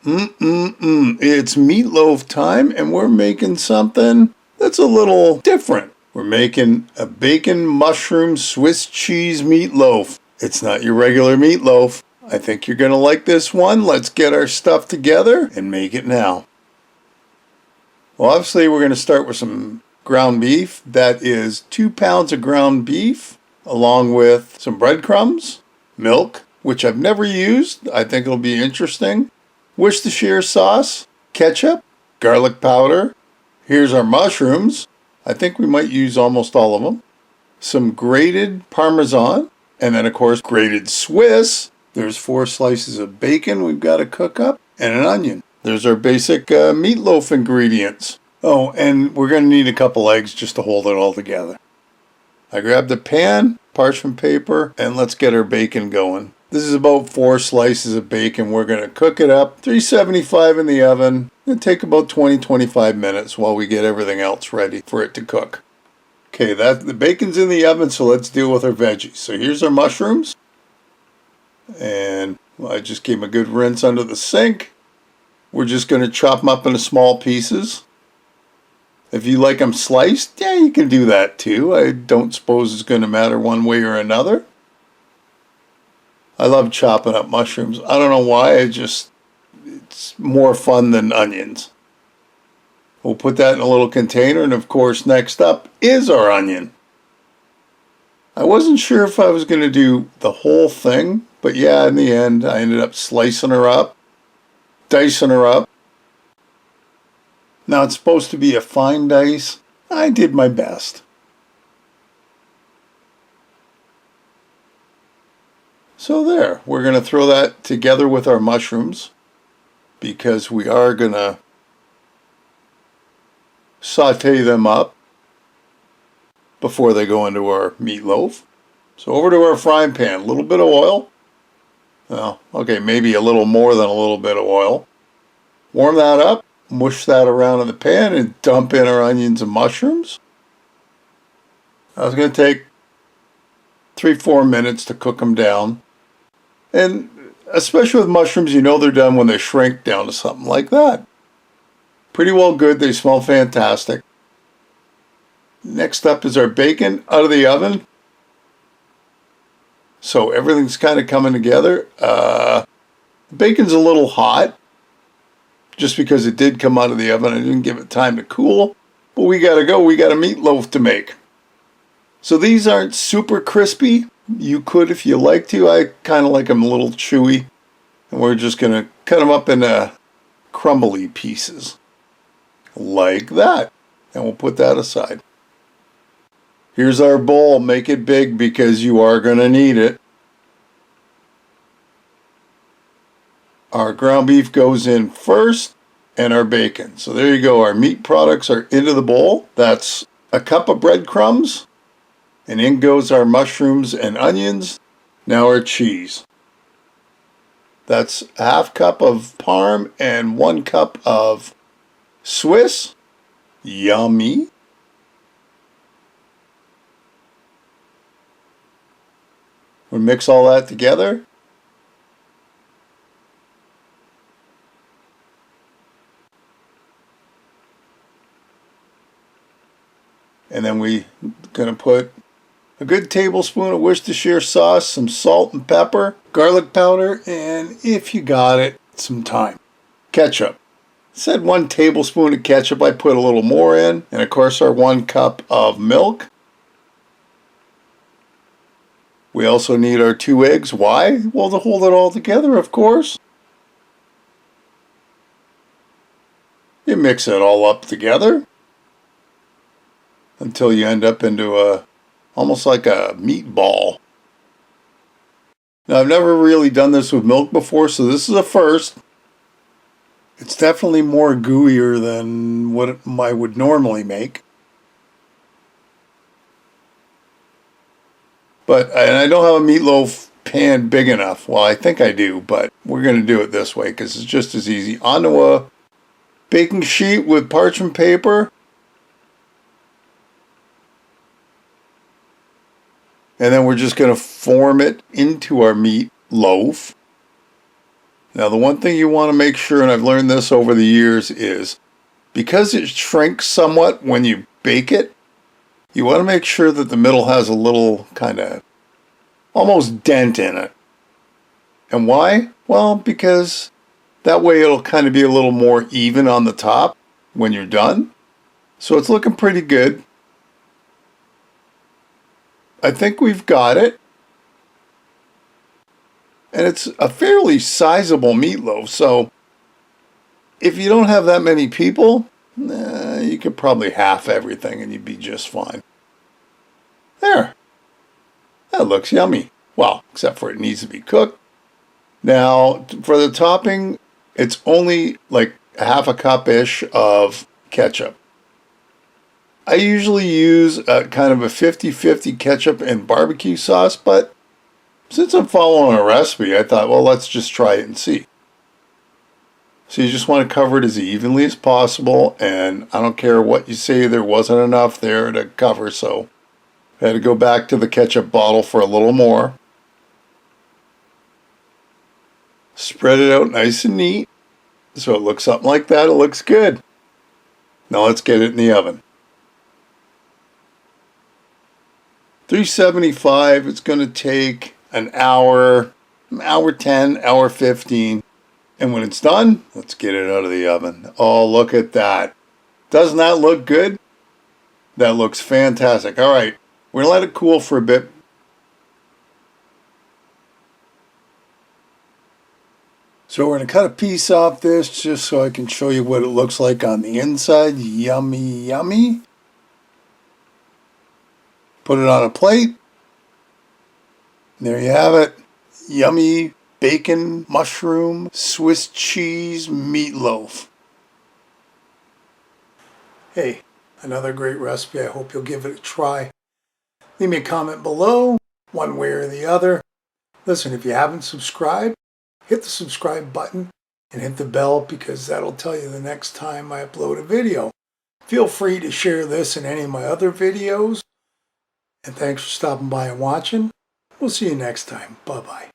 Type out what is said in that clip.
It's meatloaf time, and we're making something that's a little different. We're making a bacon mushroom Swiss cheese meatloaf. It's not your regular meatloaf. I think you're going to like this one. Let's get our stuff together and make it now. Well, obviously, we're going to start with some ground beef. That is 2 pounds of ground beef, along with some breadcrumbs, milk, which I've never used. I think it'll be interesting. Worcestershire sauce, ketchup, garlic powder. Here's our mushrooms. I think we might use almost all of them. Some grated Parmesan, and then of course grated Swiss. There's 4 slices of bacon we've got to cook up, and an onion. There's our basic meatloaf ingredients. Oh, and we're going to need a couple eggs just to hold it all together. I grabbed a pan, parchment paper, and let's get our bacon going. This is about 4 slices of bacon. We're going to cook it up, 375 in the oven. It'll take about 20-25 minutes while we get everything else ready for it to cook. Okay, the bacon's in the oven, so let's deal with our veggies. So here's our mushrooms. And I just gave them a good rinse under the sink. We're just going to chop them up into small pieces. If you like them sliced, yeah, you can do that too. I don't suppose it's going to matter one way or another. I love chopping up mushrooms. I don't know why, it's more fun than onions. We'll put that in a little container, and of course, next up is our onion. I wasn't sure if I was going to do the whole thing, but yeah, in the end, I ended up slicing her up, dicing her up. Now, it's supposed to be a fine dice. I did my best. So there, we're going to throw that together with our mushrooms because we are going to saute them up before they go into our meatloaf. So over to our frying pan, a little bit of oil. Well, okay, maybe a little more than a little bit of oil. Warm that up, mush that around in the pan, and dump in our onions and mushrooms. I was going to take 3-4 minutes to cook them down. And especially with mushrooms, you know they're done when they shrink down to something like that. Pretty well good. They smell fantastic. Next up is our bacon out of the oven. So everything's kind of coming together. Bacon's a little hot just because it did come out of the oven. I didn't give it time to cool. But we got to go. We got a meatloaf to make. So these aren't super crispy. You could if you like to. I kind of like them a little chewy. And we're just going to cut them up into crumbly pieces. Like that. And we'll put that aside. Here's our bowl. Make it big because you are going to need it. Our ground beef goes in first and our bacon. So there you go. Our meat products are into the bowl. That's a cup of breadcrumbs. And in goes our mushrooms and onions. Now our cheese. That's a half cup of parm and 1 cup of Swiss. Yummy. We'll mix all that together. And then we're going to put a good tablespoon of Worcestershire sauce, some salt and pepper, garlic powder, and if you got it, some thyme. Ketchup. I said 1 tablespoon of ketchup. I put a little more in. And of course our 1 cup of milk. We also need our 2 eggs. Why? Well, to hold it all together, of course. You mix it all up together until you end up into almost like a meatball. Now, I've never really done this with milk before, so this is a first. It's definitely more gooier than what I would normally make. And I don't have a meatloaf pan big enough. Well, I think I do, but we're going to do it this way because it's just as easy. Onto a baking sheet with parchment paper. And then we're just going to form it into our meat loaf. Now, the one thing you want to make sure, and I've learned this over the years, is because it shrinks somewhat when you bake it, you want to make sure that the middle has a little kind of almost dent in it. And why? Well, because that way it'll kind of be a little more even on the top when you're done. So it's looking pretty good. I think we've got it. And it's a fairly sizable meatloaf, so if you don't have that many people, you could probably half everything and you'd be just fine. There. That looks yummy. Well, except for it needs to be cooked. Now, for the topping, it's only like a half a cup-ish of ketchup. I usually use a kind of a 50-50 ketchup and barbecue sauce, but since I'm following a recipe, I thought, well, let's just try it and see. So you just want to cover it as evenly as possible, and I don't care what you say, there wasn't enough there to cover, so I had to go back to the ketchup bottle for a little more. Spread it out nice and neat, so it looks something like that. It looks good. Now let's get it in the oven. 375, it's going to take an hour, hour 10, hour 15. And when it's done, let's get it out of the oven. Oh, look at that. Doesn't that look good? That looks fantastic. All right, we're going to let it cool for a bit. So we're going to cut a piece off this just so I can show you what it looks like on the inside. Yummy, yummy. Put it on a plate. There you have it. Yummy bacon, mushroom, Swiss cheese meatloaf. Hey, another great recipe. I hope you'll give it a try. Leave me a comment below, one way or the other. Listen, if you haven't subscribed, hit the subscribe button and hit the bell because that'll tell you the next time I upload a video. Feel free to share this and any of my other videos. And thanks for stopping by and watching. We'll see you next time. Bye-bye.